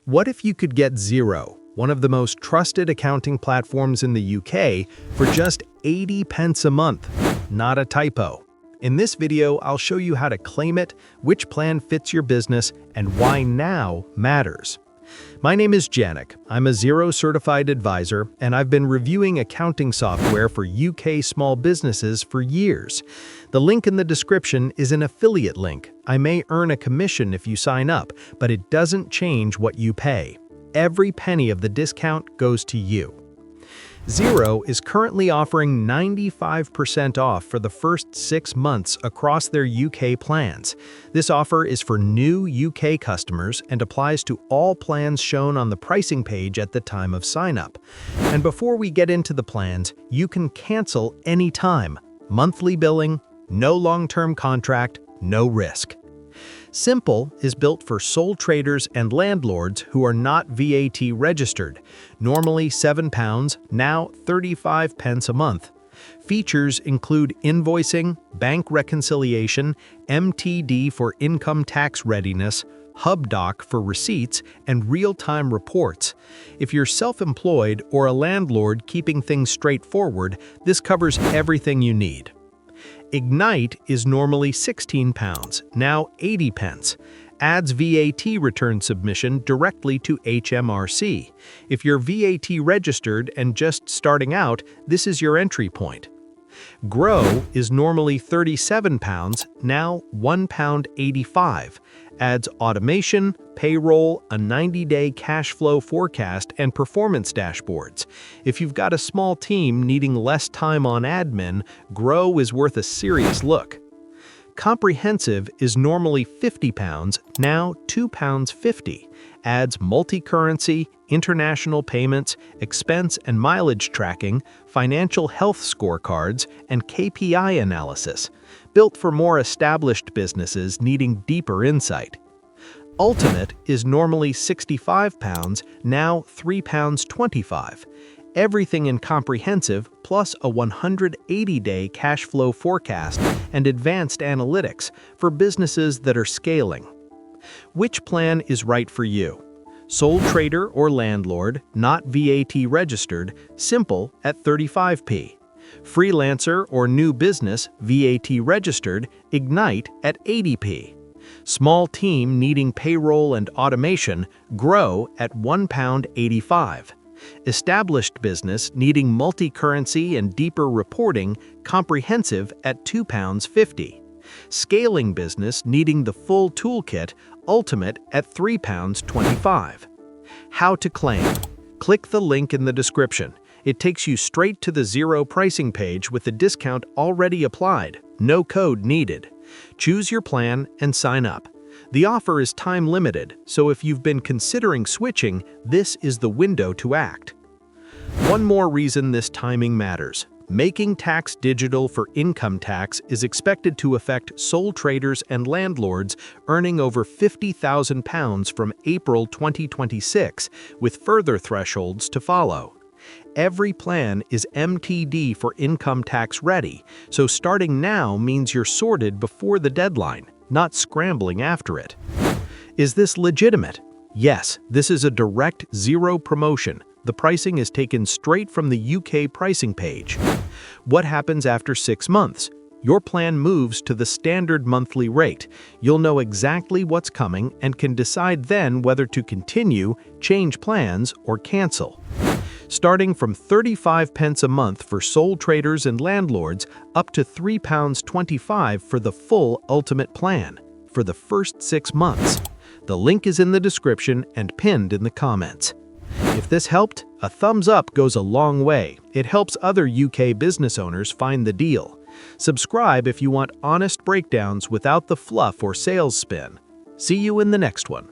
What if you could get Xero, one of the most trusted accounting platforms in the UK, for just 80 pence a month? Not a typo. In this video, I'll show you how to claim it, which plan fits your business, and why now matters. My name is Janik. I'm a Xero certified advisor, and I've been reviewing accounting software for UK small businesses for years. The link in the description is an affiliate link. I may earn a commission if you sign up, but it doesn't change what you pay. Every penny of the discount goes to you. Xero is currently offering 95% off for the first 6 months across their UK plans. This offer is for new UK customers and applies to all plans shown on the pricing page at the time of sign-up. And before we get into the plans, you can cancel anytime. Monthly billing, no long-term contract, no risk. Simple is built for sole traders and landlords who are not VAT registered, normally £7, now 35 pence a month. Features include invoicing, bank reconciliation, MTD for income tax readiness, HubDoc for receipts, and real-time reports. If you're self-employed or a landlord keeping things straightforward, this covers everything you need. Ignite is normally £16, now 80 pence. Adds VAT return submission directly to HMRC. If you're VAT registered and just starting out, this is your entry point. Grow is normally £37, now £1.85. Adds automation, payroll, a 90-day cash flow forecast, and performance dashboards. If you've got a small team needing less time on admin, Grow is worth a serious look. Comprehensive is normally £50, now £2.50. Adds multi-currency, international payments, expense and mileage tracking, financial health scorecards, and KPI analysis. Built for more established businesses needing deeper insight. Ultimate is normally £65, now £3.25. Everything in Comprehensive, plus a 180-day cash flow forecast and advanced analytics for businesses that are scaling. Which plan is right for you? Sole trader or landlord, not VAT registered, Simple at 35p. Freelancer or new business, VAT registered, Ignite at 80p. Small team needing payroll and automation, Grow at £1.85. Established business needing multi-currency and deeper reporting, Comprehensive at £2.50. Scaling business needing the full toolkit, Ultimate at £3.25. How to claim? Click the link in the description. It takes you straight to the Xero pricing page with the discount already applied, no code needed. Choose your plan and sign up. The offer is time limited, so if you've been considering switching, this is the window to act. One more reason this timing matters. Making tax digital for income tax is expected to affect sole traders and landlords earning over £50,000 from April 2026, with further thresholds to follow. Every plan is MTD for income tax ready, so starting now means you're sorted before the deadline, not scrambling after it. Is this legitimate? Yes, this is a direct Xero promotion. The pricing is taken straight from the UK pricing page. What happens after 6 months? Your plan moves to the standard monthly rate. You'll know exactly what's coming and can decide then whether to continue, change plans, or cancel. Starting from 35 pence a month for sole traders and landlords, up to £3.25 for the full Ultimate plan for the first 6 months. The link is in the description and pinned in the comments. If this helped, a thumbs up goes a long way. It helps other UK business owners find the deal. Subscribe if you want honest breakdowns without the fluff or sales spin. See you in the next one.